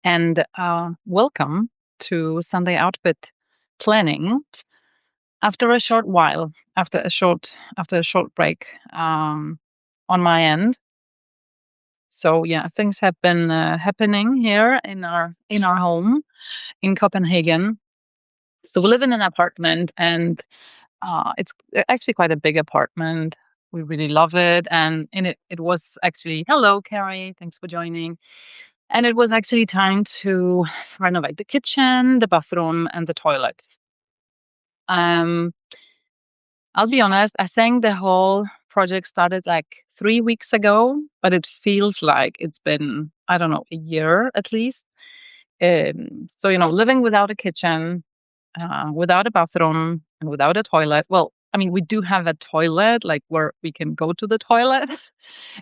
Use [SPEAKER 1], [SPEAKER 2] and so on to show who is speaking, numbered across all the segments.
[SPEAKER 1] and welcome to Sunday Outfit Planning. After a short while, after a short break on my end. So yeah, things have been happening here in our home in Copenhagen. So we live in an apartment, and it's actually quite a big apartment. We really love it, and in it was actually hello, Carrie. Thanks for joining. And it was actually time to renovate the kitchen, the bathroom, and the toilet. Um, I'll be honest, I think the whole project started like 3 weeks ago, but it feels like it's been, I don't know, a year at least. So, living without a kitchen, without a bathroom, and without a toilet. Well, I mean, we do have a toilet, like where we can go to the toilet,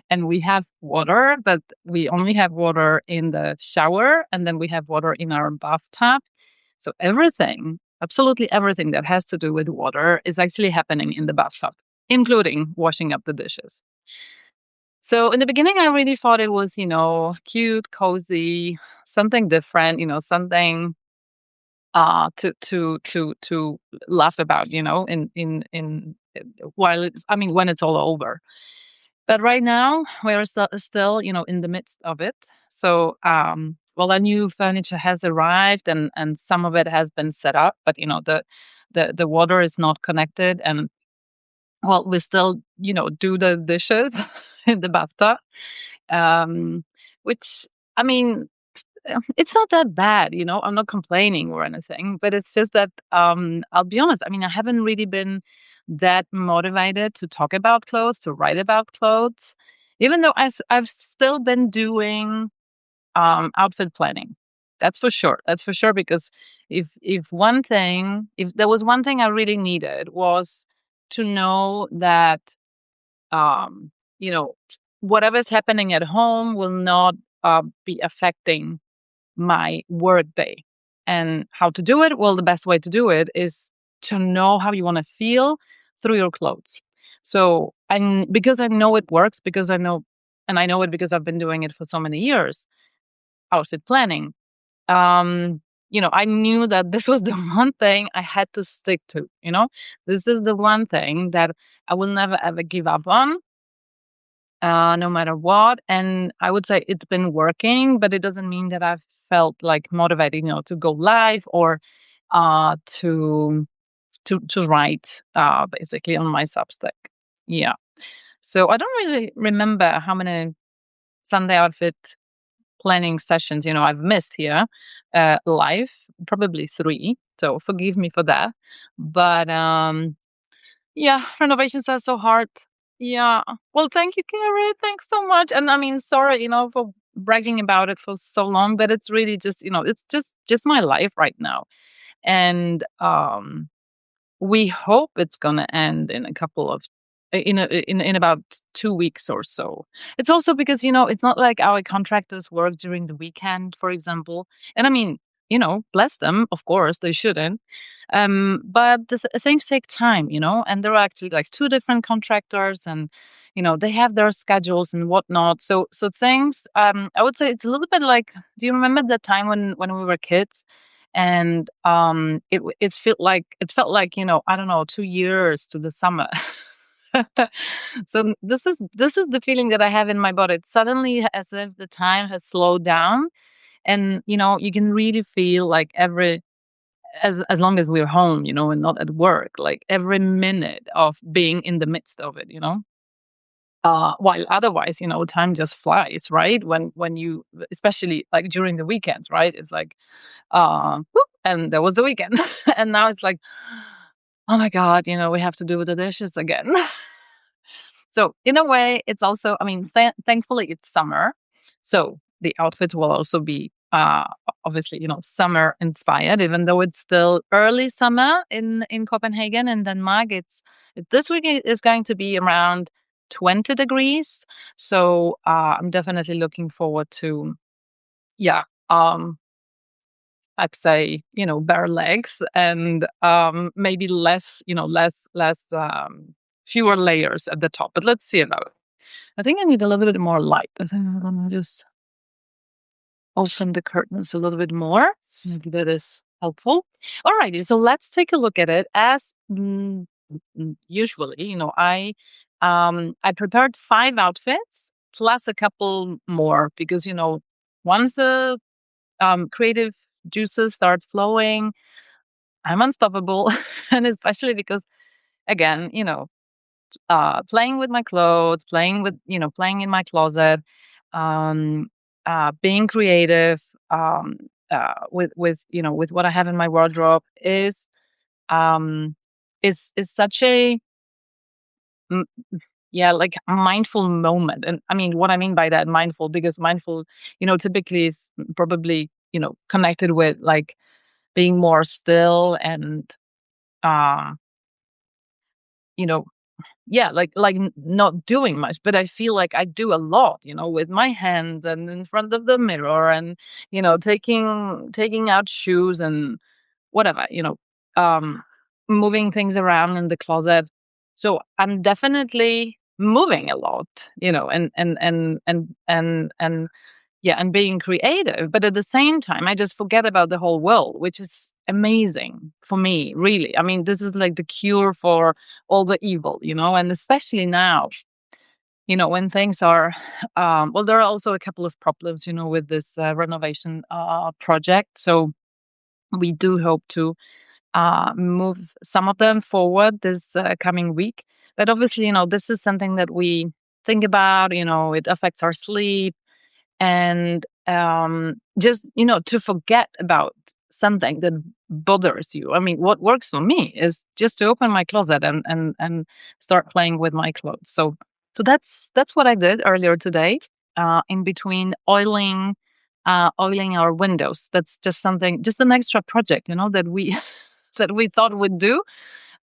[SPEAKER 1] and we have water, but we only have water in the shower, and then we have water in our bathtub. So everything, absolutely everything that has to do with water is actually happening in the bathtub, including washing up the dishes. So in the beginning, I really thought it was, cute, cozy, something different, something to laugh about, while it's, I mean, when it's all over. But right now, we're still, in the midst of it. So, well, the new furniture has arrived, and some of it has been set up, but the water is not connected, and well, we still, do the dishes in the bathtub, um, which I mean, it's not that bad, I'm not complaining or anything, but it's just that I'll be honest. I mean, I haven't really been that motivated to talk about clothes, to write about clothes, even though I've still been doing outfit planning. That's for sure. That's for sure. Because if there was one thing I really needed was to know that um, you know whatever's happening at home will not be affecting my work day. And how to do it? Well, the best way to do it is to know how you want to feel through your clothes. So, and because I know it works, because I know, and I know it because I've been doing it for so many years, outfit planning. Um, I knew that this was the one thing I had to stick to. This is the one thing that I will never ever give up on, no matter what. And I would say it's been working, but it doesn't mean that I've felt like motivated, to go live or to write basically on my Substack. Yeah. So I don't really remember how many Sunday outfit planning sessions, I've missed here live, probably 3. So forgive me for that. But yeah, renovations are so hard. Yeah. Well, thank you, Carrie. Thanks so much. And I mean, sorry, for bragging about it for so long, but it's really just, it's just my life right now. And we hope it's gonna end in a couple of in about 2 weeks or so. It's also because, it's not like our contractors work during the weekend, for example. And I mean, bless them, of course, they shouldn't. But things take time, and there are actually like 2 different contractors, and they have their schedules and whatnot. So things, I would say it's a little bit like, do you remember the time when we were kids? And it felt like, I don't know, 2 years to the summer. So this is the feeling that I have in my body. It's suddenly as if the time has slowed down, and you can really feel like every as long as we're home, and not at work, like every minute of being in the midst of it. While otherwise, time just flies, right? When you, especially like during the weekends, right? It's like, whoop, and there was the weekend, and now it's like, oh my god, we have to do the dishes again. So in a way, it's also, I mean, thankfully it's summer, so the outfits will also be obviously, summer inspired, even though it's still early summer in Copenhagen. In Denmark, this week is going to be around 20 degrees. So I'm definitely looking forward to, yeah, I'd say, bare legs, and maybe fewer layers at the top. But let's see about it. I think I need a little bit more light. I think I'm gonna just open the curtains a little bit more. Maybe that is helpful. Alrighty, so let's take a look at it. As usually, I prepared 5 outfits plus a couple more because once the creative juices start flowing, I'm unstoppable, and especially because again, playing with my clothes, playing in my closet, um, being creative with what I have in my wardrobe um, is such a mm, yeah, like a mindful moment. And I mean, what I mean by that mindful, because mindful, typically is probably connected with like being more still and uh, you know yeah, not doing much, but I feel like I do a lot, with my hands and in front of the mirror, and taking out shoes and whatever, um moving things around in the closet. So I'm definitely moving a lot, and yeah, and being creative. But at the same time, I just forget about the whole world, which is amazing for me, really. I mean, this is like the cure for all the evil, and especially now, when things are, well, there are also a couple of problems, with this renovation project. So we do hope to move some of them forward this coming week. But obviously, this is something that we think about, it affects our sleep, and just to forget about something that bothers you. I mean, what works for me is just to open my closet and start playing with my clothes. So that's what I did earlier today, in between oiling our windows. That's just an extra project, that we that we thought we'd do,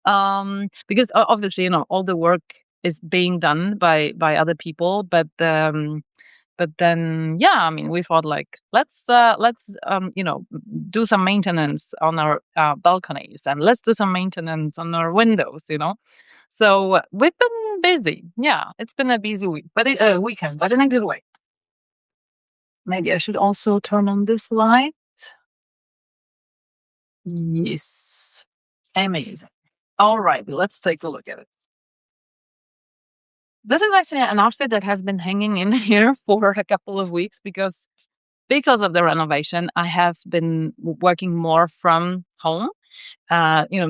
[SPEAKER 1] because obviously, all the work is being done by other people, but then, yeah, I mean, we thought like let's do some maintenance on our balconies, and let's do some maintenance on our windows. So we've been busy. Yeah, it's been a busy week, but weekend, but in a good way. Maybe I should also turn on this light. Yes, amazing. All right, let's take a look at it. This is actually an outfit that has been hanging in here for a couple of weeks because of the renovation. I have been working more from home,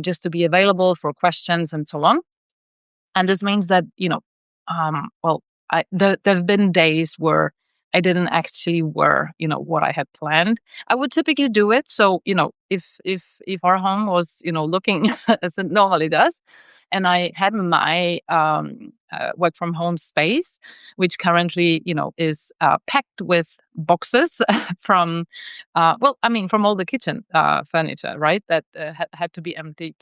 [SPEAKER 1] just to be available for questions and so on. And this means that, well, there have been days where I didn't actually wear, what I had planned. I would typically do it. So, if our home was, looking as it normally does, and I had my work from home space, which currently, is packed with boxes from, well, I mean, from all the kitchen furniture, right? That had to be emptied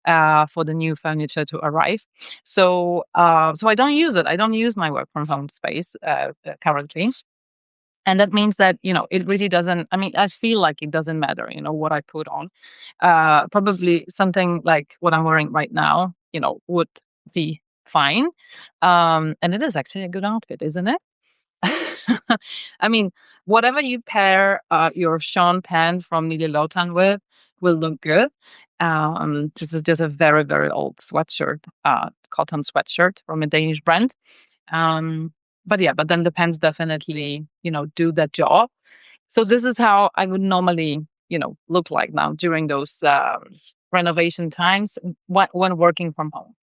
[SPEAKER 1] for the new furniture to arrive. So I don't use it. I don't use my work from home space currently. And that means that, it really doesn't, I mean, I feel like it doesn't matter, what I put on. Probably something like what I'm wearing right now, would be fine. And it is actually a good outfit, isn't it? I mean, whatever you pair your Sean pants from Lily Lotan with will look good. This is just a very, very old sweatshirt, cotton sweatshirt from a Danish brand. Um, but yeah, but then the pants definitely, do that job. So this is how I would normally, look like now during those renovation times when working from home.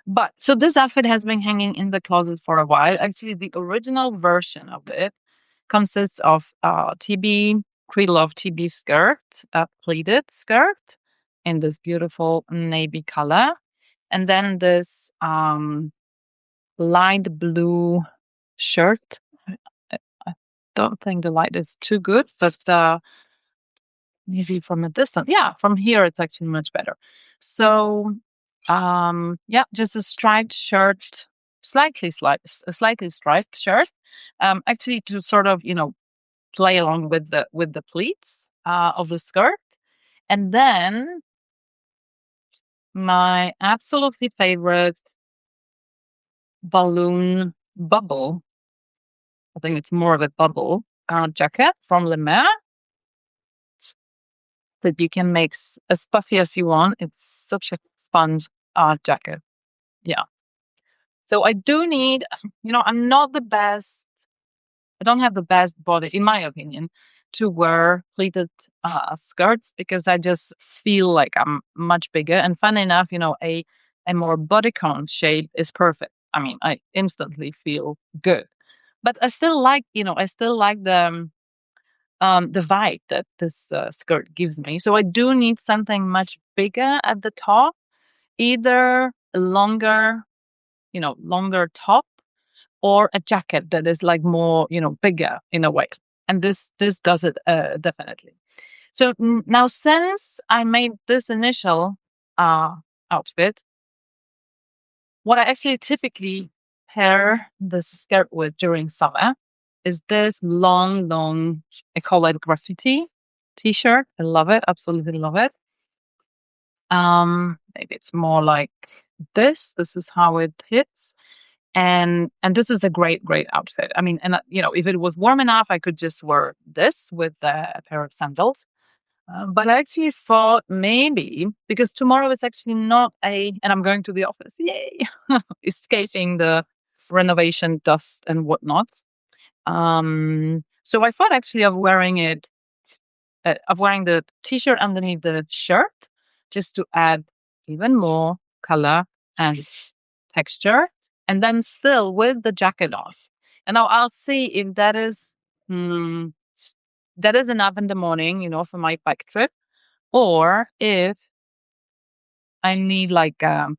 [SPEAKER 1] But so this outfit has been hanging in the closet for a while. Actually, the original version of it consists of TB pre-love TB skirt, pleated skirt in this beautiful navy color, and then this light blue shirt. I I don't think the light is too good, but maybe from a distance. Yeah, from here it's actually much better. So, yeah, just a striped shirt, slightly striped shirt. Actually, to sort of play along with the pleats of the skirt, and then my absolutely favorite balloon bubble. I think it's more of a bubble. jacket from Le Mer that you can make as puffy as you want. It's such a fun jacket. Yeah. So I do need, I'm not the best. I don't have the best body, in my opinion, to wear pleated skirts because I just feel like I'm much bigger. And fun enough, a more bodycon shape is perfect. I mean, I instantly feel good. But I still like the vibe that this skirt gives me. So I do need something much bigger at the top, either a longer top or a jacket that is like more, bigger in a way. And this does it definitely. So now, since I made this initial outfit, what I actually typically pair the skirt with during summer is this long, I call it graffiti t-shirt. I love it, absolutely love it. Maybe it's more like this. This is how it hits. And this is a great outfit. I mean, and if it was warm enough, I could just wear this with a pair of sandals. But I actually thought maybe because tomorrow is actually and I'm going to the office, yay, escaping the renovation dust and whatnot. So I thought actually of wearing the t-shirt underneath the shirt just to add even more color and texture, and then still with the jacket off. And now I'll see if that is enough in the morning, for my bike trip, or if I need like a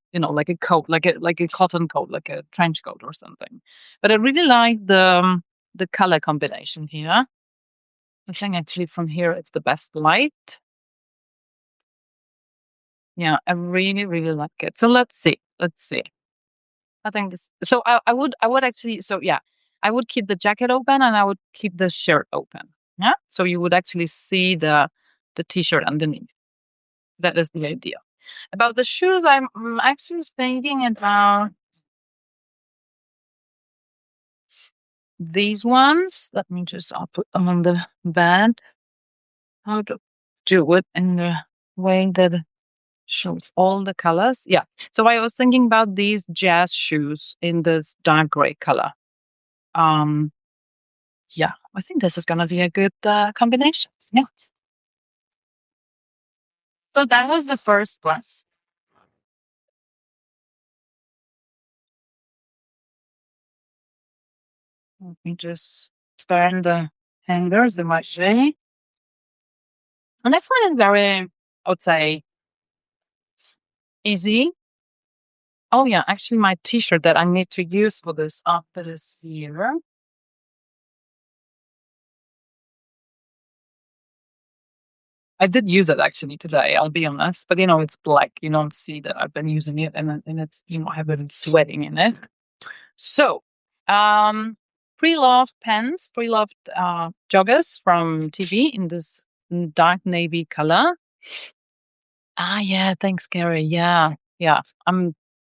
[SPEAKER 1] coat, like a cotton coat, like a trench coat or something. But I really like the color combination here. I think actually from here it's the best light. Yeah, I really, really like it. So let's see. Let's see. I think this. So I would actually. So yeah, I would keep the jacket open and I would keep the shirt open. Yeah. So you would actually see the t-shirt underneath. That is the idea. About the shoes, I'm actually thinking about these ones. I'll put them on the bed. How to do it in the way that shows all the colors. Yeah. So I was thinking about these jazz shoes in this dark gray color. Um, yeah, I think this is gonna be a good combination. Yeah. So that was the first one. Let me just turn the hangers the right way. The next one is very, I would say, easy. Oh yeah, actually my t-shirt that I need to use for this outfit is here. I did use it actually today, I'll be honest. But it's black. You don't see that I've been using it, and it's I have been sweating in it. So, pre-loved pants, pre-loved joggers from TV in this dark navy color. Ah, yeah, thanks, Gary. Yeah, yeah.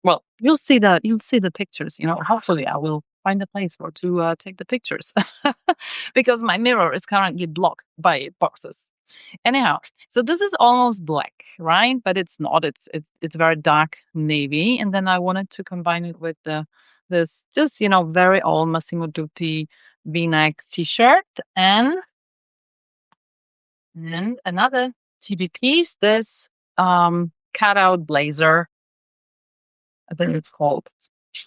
[SPEAKER 1] Well, you'll see the pictures. Hopefully, I will find a place for to take the pictures because my mirror is currently blocked by boxes. Anyhow, so this is almost black, right? But it's not. It's very dark navy, and then I wanted to combine it with this just very old Massimo Dutti V-neck T-shirt and another TV piece. This cutout blazer. I think it's called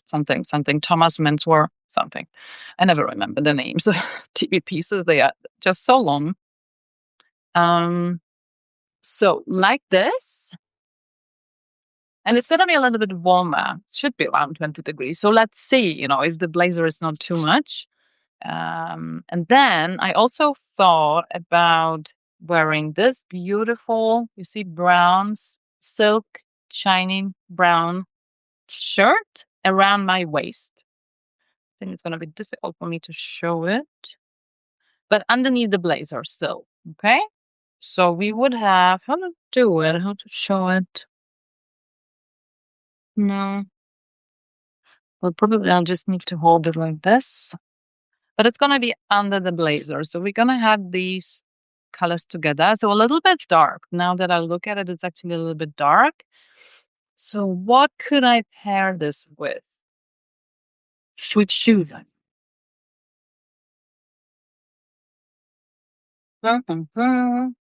[SPEAKER 1] something Thomas Menswear something. I never remember the names. TV pieces. They are just so long. So like this, and it's gonna be a little bit warmer. It should be around 20 degrees. So let's see, if the blazer is not too much. And then I also thought about wearing this beautiful, you see, brown silk, shiny brown shirt around my waist. I think it's gonna be difficult for me to show it, but underneath the blazer still. Okay. So we would have how to do it, how to show it. No. Well, probably I'll just need to hold it like this. but it's gonna be under the blazer. So we're gonna have these colors together. So a little bit dark. Now that I look at it, it's actually a little bit dark. So what could I pair this with? With shoes. Mhm.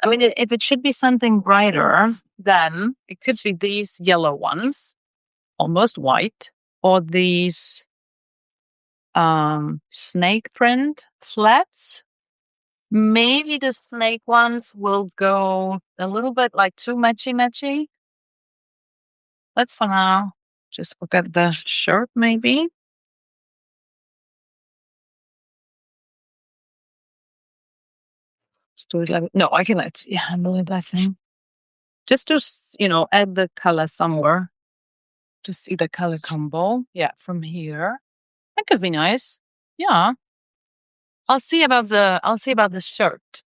[SPEAKER 1] I mean, if it should be something brighter, then it could be these yellow ones, almost white, or these snake print flats. Maybe the snake ones will go a little bit like too matchy matchy. Let's for now just look at the shirt, maybe. Let's do it like no, I can actually handle it, I think. Just to add the color somewhere to see the color combo. Yeah, from here. That could be nice. Yeah. I'll see about the shirt.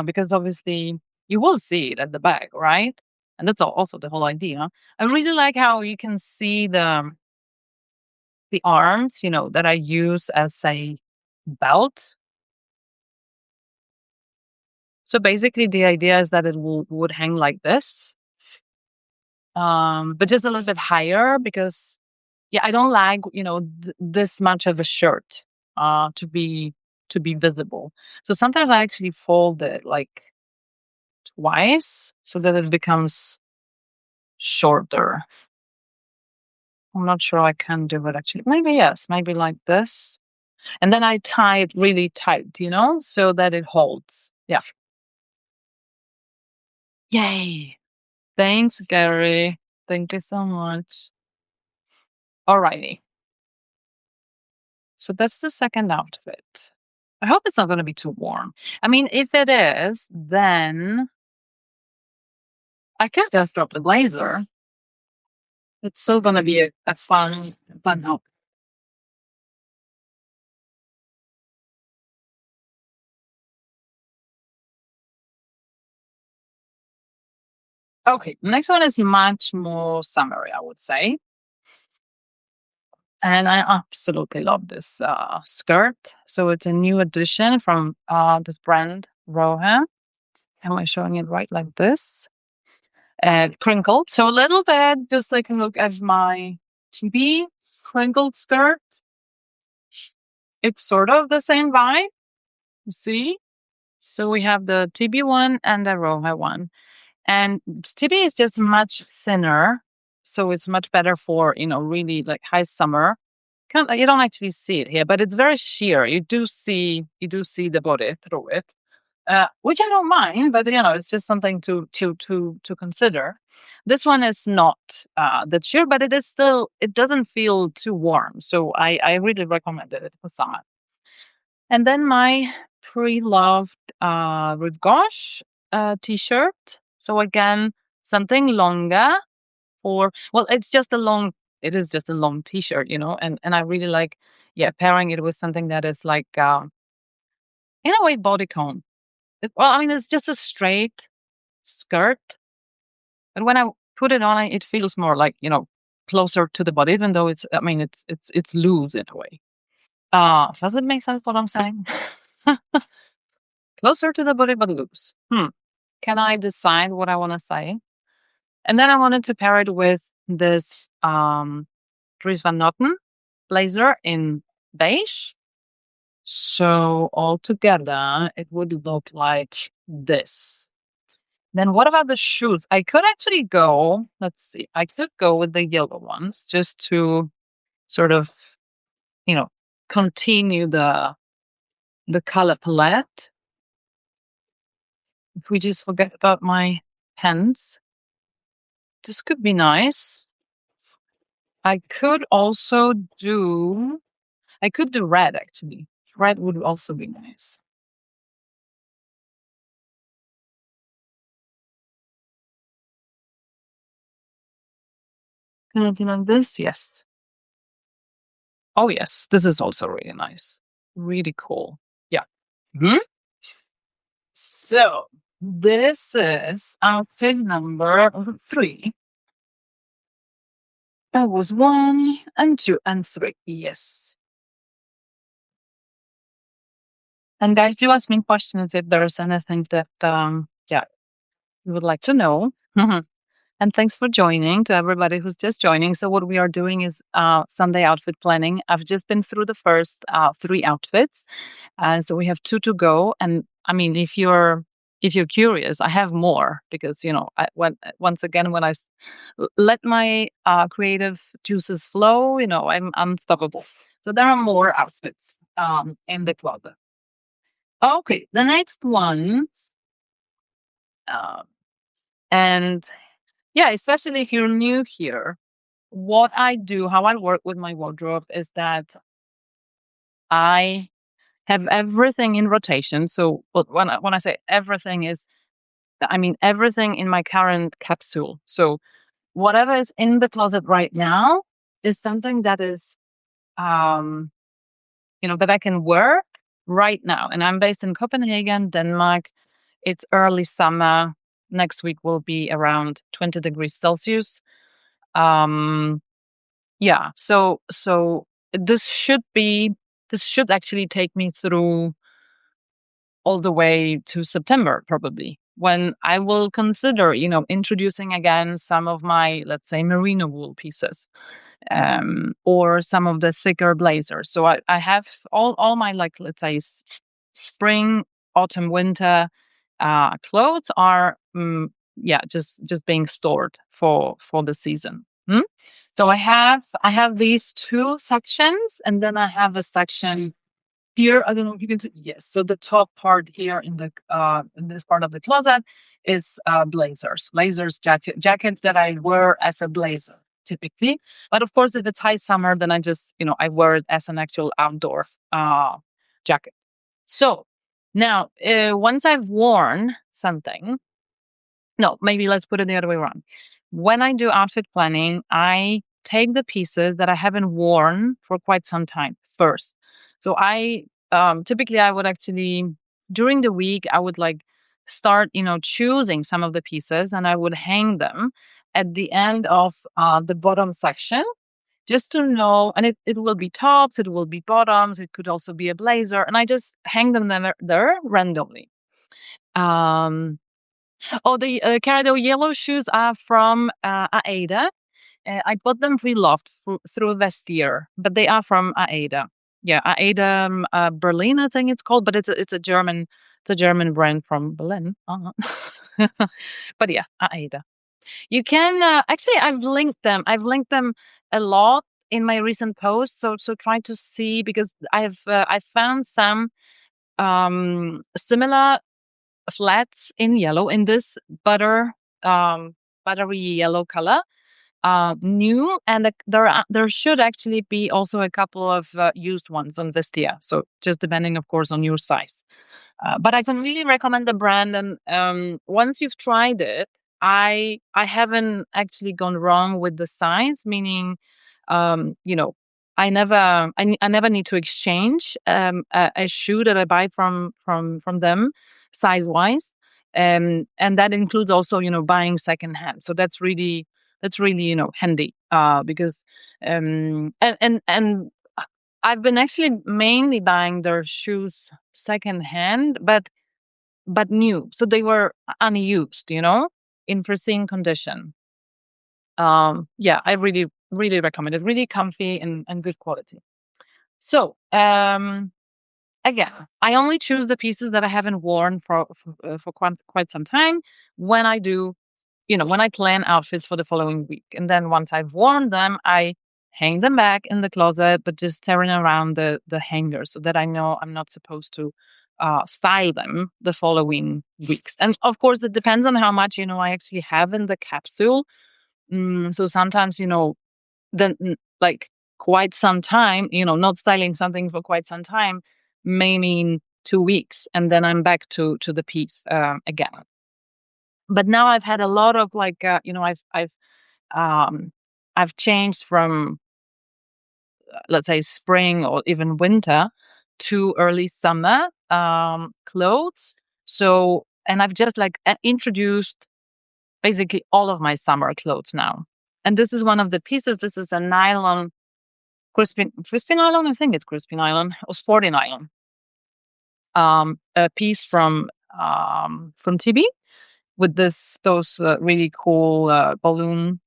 [SPEAKER 1] Because obviously you will see it at the back, right? And that's also the whole idea. I really like how you can see the arms, that I use as a belt. So basically the idea is that it would hang like this. But just a little bit higher because yeah, I don't like, this much of a shirt to be visible. So sometimes I actually fold it like twice so that it becomes shorter. I'm not sure I can do it actually. Maybe yes, maybe like this. And then I tie it really tight, so that it holds. Yeah. Yay. Thanks, Gary. Thank you so much. Alrighty. So that's the second outfit. I hope it's not going to be too warm. I mean, if it is, then I could just drop the blazer. It's still going to be a fun outfit. Okay, next one is much more summery, I would say. And I absolutely love this skirt. So it's a new addition from this brand, Roha. Am I showing it right like this? And crinkled. So a little bit, just like a look at my TB crinkled skirt. It's sort of the same vibe, you see? So we have the TB one and the Roha one. And TB is just much thinner. So it's much better for, really like high summer. You don't actually see it here, but it's very sheer. You do see the body through it, which I don't mind. But it's just something to consider. This one is not that sheer, but it is still. It doesn't feel too warm, so I really recommended it for summer. And then my pre-loved Rive Gauche t-shirt. So again, something longer or well, it is just a long t-shirt, and I really like, yeah, pairing it with something that is like, in a way, bodycon. Well, I mean, it's just a straight skirt, but when I put it on, it feels more like, closer to the body, even though I mean, it's loose in a way. Does it make sense what I'm saying? Closer to the body, but loose. Can I decide what I want to say? And then I wanted to pair it with this Dries Van Noten blazer in beige. So all together, it would look like this. Then what about the shoes? I could actually go, let's see, I could go with the yellow ones just to sort of, you know, continue the color palette. If we just forget about my pens, this could be nice. I could also do red actually. Red would also be nice. Can I do like this? Yes. Oh, yes. This is also really nice. Really cool. Yeah. Mhm. So this is outfit number 3. That was 1 and 2 and 3. Yes. And guys, do ask me questions if there's anything that yeah, you would like to know. And thanks for joining to everybody who's just joining. So what we are doing is Sunday outfit planning. I've just been through the first three outfits, so we have two to go. And I mean, if you're curious, I have more because once again when let my creative juices flow, I'm unstoppable. So there are more outfits in the closet. Okay, the next one, uh, and yeah, especially if you're new here, what I do, how I work with my wardrobe is that I have everything in rotation. So when I say everything is, I mean everything in my current capsule. So whatever is in the closet right now is something that is, um, that I can wear right now. And I'm based in Copenhagen, Denmark. It's early summer. Next week will be around 20 degrees Celsius. Um, Yeah. So this should actually take me through all the way to September, probably, when I will consider, introducing again some of my, let's say, merino wool pieces, or some of the thicker blazers. So I have all my, like, let's say, spring, autumn, winter clothes are, yeah, just being stored for the season. So I have these two sections, and then I have a section here. I don't know if you can see. Yes. So the top part here in this part of the closet is blazers, jackets that I wear as a blazer typically. But of course, if it's high summer, then I just I wear it as an actual outdoor jacket. So now, once I've worn something, no, maybe let's put it the other way around. When I do outfit planning, I take the pieces that I haven't worn for quite some time first. So I typically I would actually during the week I would like start choosing some of the pieces and I would hang them at the end of the bottom section just to know. And it will be tops, it will be bottoms, it could also be a blazer, and I just hang them there randomly. Um, Oh, Cara, the yellow shoes are from Aida. I bought them pre-loved through Vestier, but they are from Aida. Yeah, Aida Berlin, I think it's called, but it's a German brand from Berlin. But yeah, Aida. You can actually I've linked them. I've linked them a lot in my recent posts. So try to see because I found some similar flats in yellow in this buttery yellow color, new, and there should actually be also a couple of used ones on Vistia, so just depending of course on your size. But I can really recommend the brand, and once you've tried it, I haven't actually gone wrong with the size. Meaning, um, you know, I never need to exchange a shoe that I buy from them size wise, and that includes also buying secondhand. So that's really handy because and I've been actually mainly buying their shoes secondhand, but new. So they were unused, in pristine condition. Yeah, I really, really recommend it. Really comfy and good quality. So, again, I only choose the pieces that I haven't worn for quite some time when I do, when I plan outfits for the following week. And then once I've worn them, I hang them back in the closet, but just tearing around the hanger so that I know I'm not supposed to style them the following weeks. And of course, it depends on how much, I actually have in the capsule. So sometimes, then like quite some time, not styling something for quite some time may mean 2 weeks, and then I'm back to the piece again. But now I've had a lot of like, um, I've changed from let's say spring or even winter to early summer clothes. So, and I've just like introduced basically all of my summer clothes now. And this is one of the pieces. This is a nylon crispy nylon. I think it's crispy nylon or sporty nylon. a piece from TB with those really cool balloon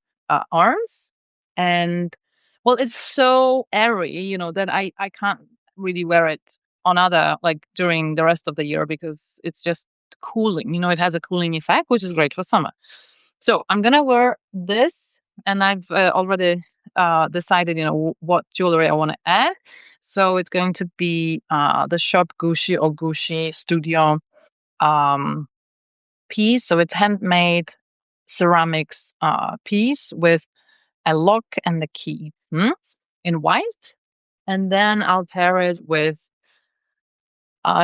[SPEAKER 1] arms. And well, it's so airy, that I can't really wear it on other, like, during the rest of the year, because it's just cooling. It has a cooling effect, which is great for summer. So I'm gonna wear this, and I've already decided, what jewelry I want to add. So it's going to be the Shop Gucci or Gucci Studio um, piece. So it's handmade ceramics piece with a lock and the key, in white. And then I'll pair it with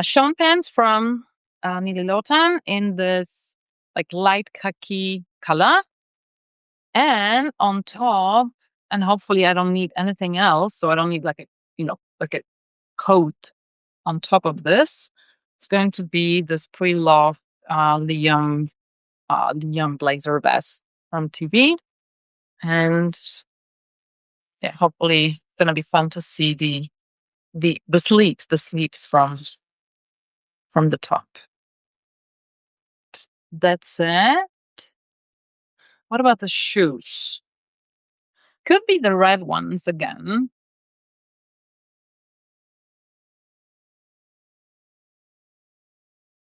[SPEAKER 1] Sean pants from Nili Lotan in this like light khaki color. And on top, and hopefully I don't need anything else. So I don't need like a coat on top of this. It's going to be this pre-loved Liam blazer vest from TV. And yeah, hopefully it's gonna be fun to see the sleeves from the top. That's it. What about the shoes? Could be the red ones again.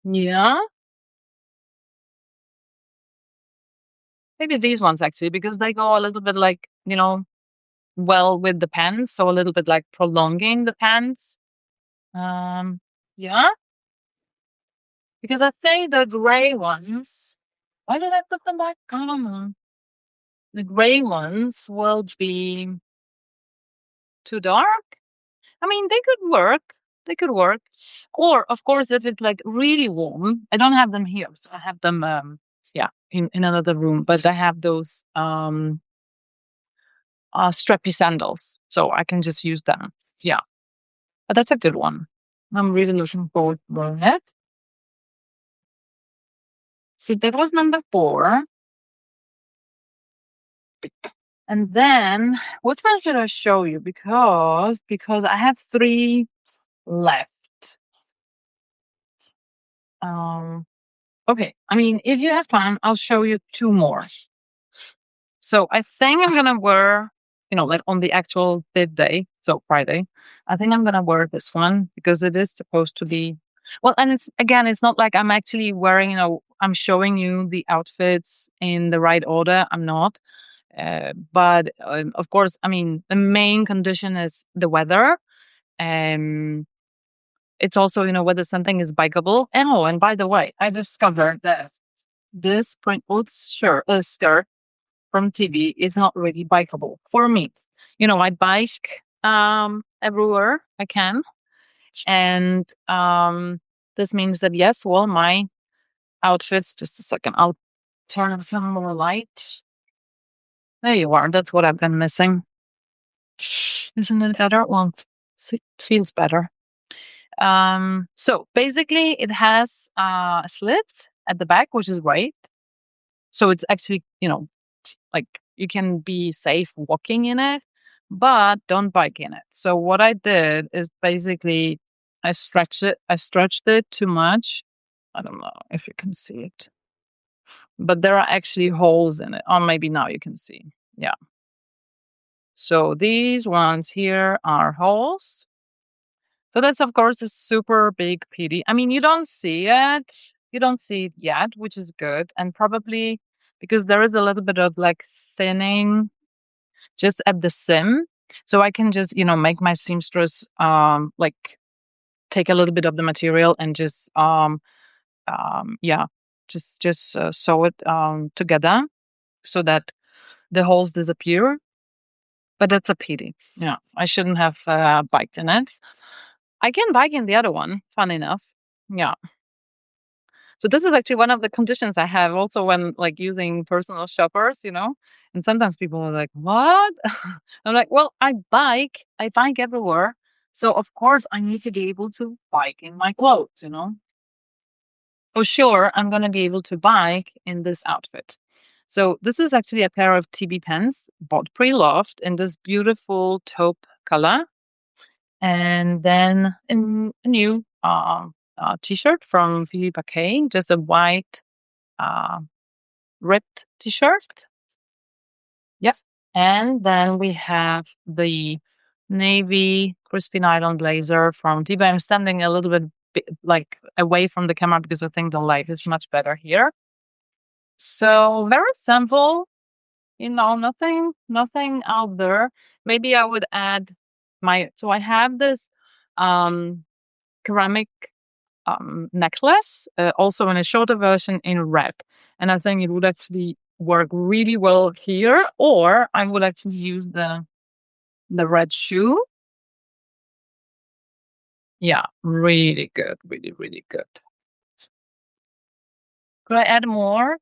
[SPEAKER 1] Yeah, maybe these ones actually, because they go a little bit like, well with the pants, so a little bit like prolonging the pants. Yeah, because I think the gray ones. Why did I put them back on? The gray ones will be too dark. I mean, they could work. They could work. Or, of course, if it's like really warm, I don't have them here. So I have them, yeah, in another room. But I have those strappy sandals. So I can just use them. Yeah. But that's a good one. I'm really looking forward to it. So that was number 4. And then which one should I show you? Because I have 3 left. Um, okay. I mean, if you have time, I'll show you 2 more. So I think I'm gonna wear, like on the actual bid day, so Friday. I think I'm gonna wear this one because it is supposed to be well, and it's not like I'm actually wearing, I'm showing you the outfits in the right order. I'm not. But of course, I mean, the main condition is the weather. Um, it's also, whether something is bikeable. Oh, and by the way, I discovered that this printwood skirt from TV is not really bikeable for me. I bike everywhere I can, and this means that yes, well, my outfits. Just a second, I'll turn on some more light. There you are. That's what I've been missing. Isn't it better? Well, it feels better. So basically, it has a slit at the back, which is great. So it's actually, like you can be safe walking in it, but don't bike in it. So what I did is basically I stretched it too much. I don't know if you can see it, but there are actually holes in it. Or maybe now you can see. Yeah. So these ones here are holes. So that's of course a super big pity. I mean, you don't see it. You don't see it yet, which is good. And probably because there is a little bit of like thinning just at the seam. So I can just, make my seamstress like take a little bit of the material and just yeah, just sew it together so that the holes disappear. But that's a pity. Yeah, I shouldn't have biked in it. I can bike in the other one, fun enough. Yeah. So this is actually one of the conditions I have also when like using personal shoppers, And sometimes people are like, "What?" I'm like, "Well, I bike everywhere. So of course I need to be able to bike in my clothes. For sure, I'm gonna be able to bike in this outfit. So this is actually a pair of TB pants, bought pre-loved in this beautiful taupe color. And then in a new t-shirt from Philippe K, just a white uh, ripped t-shirt. Yep. And then we have the navy crispy nylon blazer from Diva. I'm standing a little bit like away from the camera because I think the light is much better here. So very simple, nothing out there. Maybe I would add so I have this um ceramic necklace, also in a shorter version in red. And I think it would actually work really well here. Or I would actually use the red shoe. Yeah, really good, really, really good. Could I add more?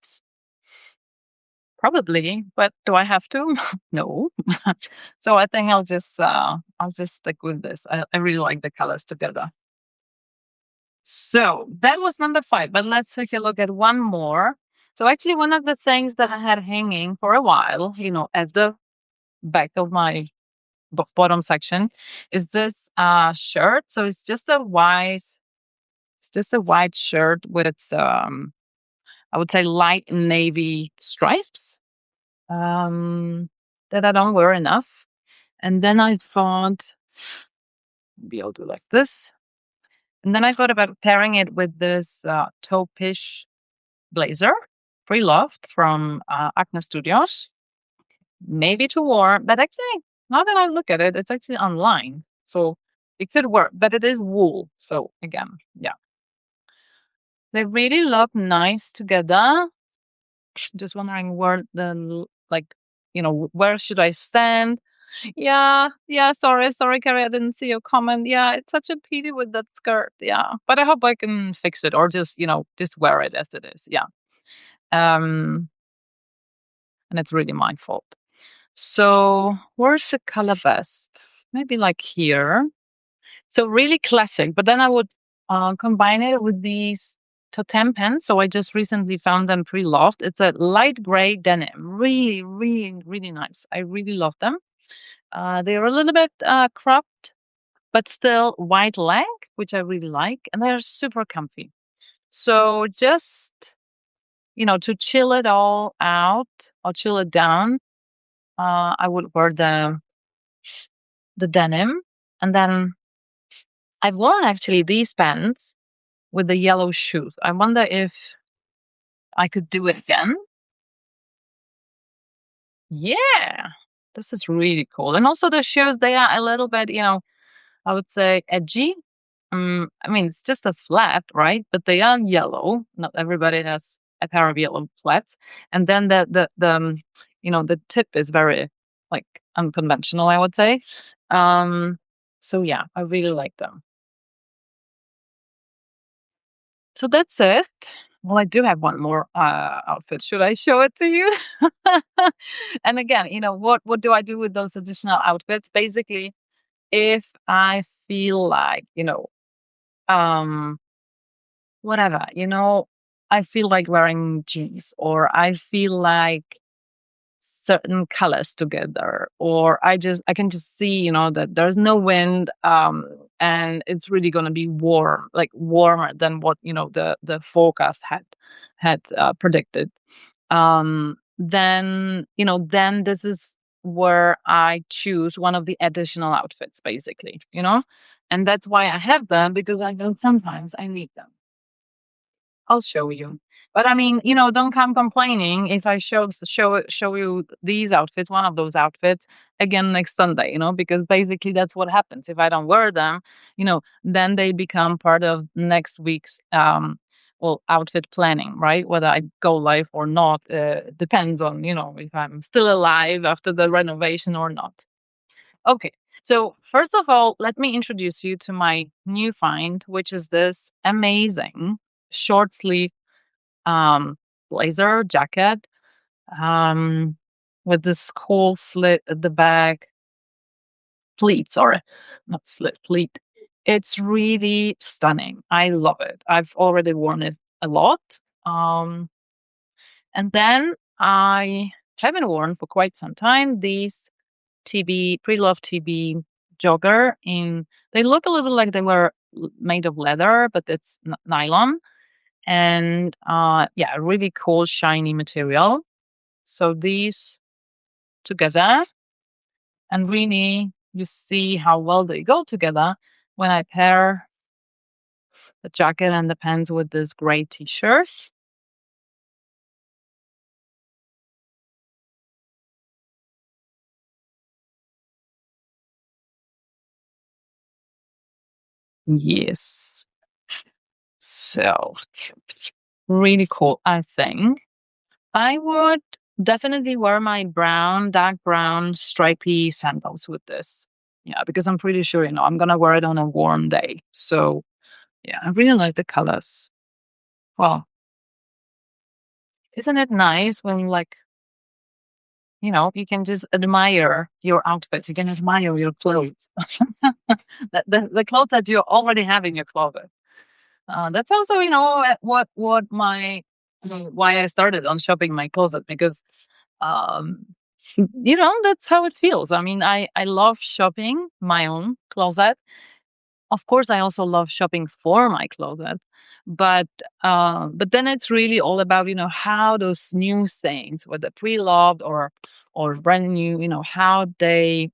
[SPEAKER 1] Probably, but do I have to? No. So I think I'll just stick with this. I really like the colors together. So that was number 5, but let's take a look at one more. So actually, one of the things that I had hanging for a while, at the back of my bottom section, is this shirt. So it's just a white shirt with I would say light navy stripes that I don't wear enough. And then I thought maybe I'll do like this. And then I thought about pairing it with this taupish blazer, pre-loved from Acne Studios. Maybe too warm, but actually, now that I look at it, it's actually online. So it could work, but it is wool. So again, yeah. They really look nice together. Just wondering where should I stand? Yeah, yeah, sorry, Carrie, I didn't see your comment. Yeah, it's such a pity with that skirt. Yeah. But I hope I can fix it or just wear it as it is. Yeah. Um, and it's really my fault. So where's the color best? Maybe like here. So really classic, but then I would combine it with these totem pants. So I just recently found them pre-loved. It's a light gray denim. Really, really, really nice. I really love them. They're a little bit cropped, but still white leg, which I really like. And they're super comfy. So just, to chill it all out or chill it down, I would wear the denim. And then I've worn actually these pants with the yellow shoes. I wonder if I could do it again. Yeah, this is really cool. And also the shoes, they are a little bit, I would say edgy. I mean, it's just a flat, right? But they are yellow. Not everybody has a pair of yellow flats. And then the tip is very like unconventional, I would say. Um, so yeah, I really like them. So that's it. Well, I do have one more outfit. Should I show it to you? And again, what do I do with those additional outfits? Basically, if I feel like, um, whatever, I feel like wearing jeans or I feel like certain colors together or I can just see that there's no wind and it's really going to be warm, like warmer than what the forecast had predicted. Then this is where I choose one of the additional outfits, basically, and that's why I have them, because I know sometimes I need them. I'll show you. But I mean, don't come complaining if I show you these outfits, one of those outfits again next Sunday, because basically that's what happens. If I don't wear them, then they become part of next week's outfit planning, right? Whether I go live or not, depends on, if I'm still alive after the renovation or not. Okay. So first of all, let me introduce you to my new find, which is this amazing short sleeve blazer jacket um, with this cool slit at the back. Pleat, sorry, not slit, pleat. It's really stunning. I love it. I've already worn it a lot. Um, and then I haven't worn for quite some time these pre-loved TB jogger. They look a little bit like they were made of leather, but it's nylon, and yeah, a really cool shiny material. So these together, and really you see how well they go together when I pair the jacket and the pants with this gray t-shirt. Yes. So really cool, I think. I would definitely wear my dark brown, stripy sandals with this. Yeah, because I'm pretty sure, I'm gonna wear it on a warm day. So yeah, I really like the colors. Well, isn't it nice when you can just admire your outfit. You can admire your clothes. The clothes that you already have in your closet. That's also, what why I started on shopping my closet, because um, that's how it feels. I mean, I love shopping my own closet. Of course, I also love shopping for my closet, but but then it's really all about how those new things, whether pre-loved or brand new, how they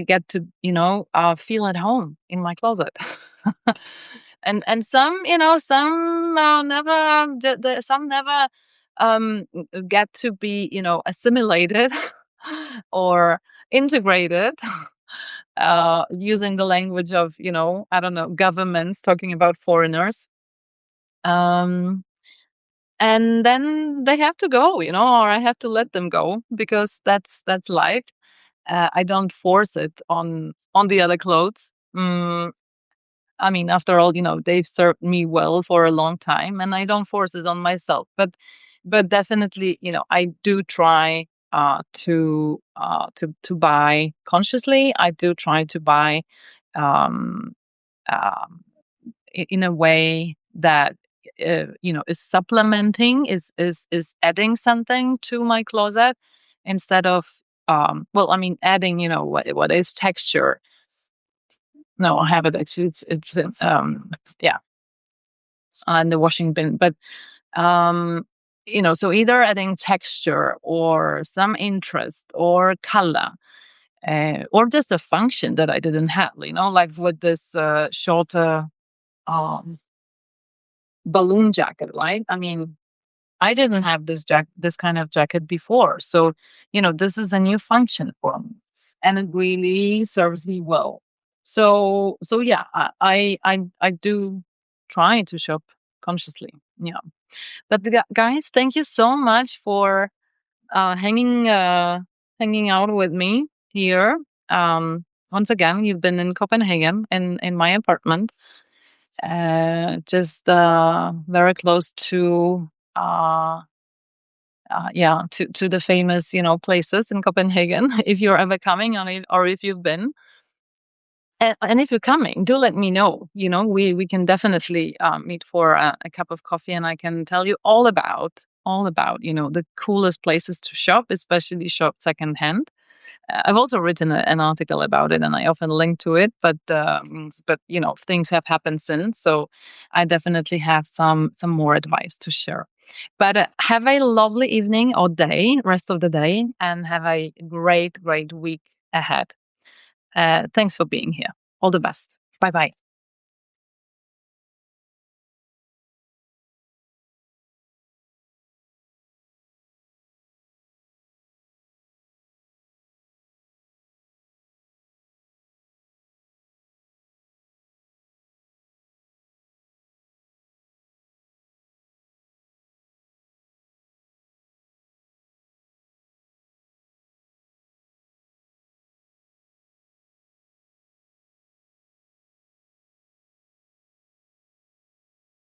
[SPEAKER 1] get to feel at home in my closet. And some never some never get to be assimilated or integrated, using the language of I don't know, governments talking about foreigners. um and then they have to go, or I have to let them go, because that's life. I don't force it on the other clothes. I mean, after all, they've served me well for a long time, and I don't force it on myself. But definitely, I do try to buy consciously. I do try to buy um, um, in a way that is supplementing, is adding something to my closet, instead of well, I mean, adding, what is texture. No, I have it actually. It's yeah, in the washing bin. But um, so either adding texture or some interest or color, or just a function that I didn't have. Like with this shorter um balloon jacket, right? I mean, I didn't have this kind of jacket before. So, this is a new function for me, and it really serves me well. So yeah, I do try to shop consciously. Yeah. But guys, thank you so much for hanging out with me here. Once again, you've been in Copenhagen, in my apartment, just very close to uh, yeah, to the famous places in Copenhagen. If you're ever coming, or if you've been, and if you're coming, do let me know. We can definitely meet for a cup of coffee, and I can tell you all about the coolest places to shop, especially shop secondhand. I've also written an article about it, and I often link to it. But things have happened since, so I definitely have some more advice to share. But have a lovely evening or day, rest of the day, and have a great week ahead. Thanks for being here. All the best. Bye bye.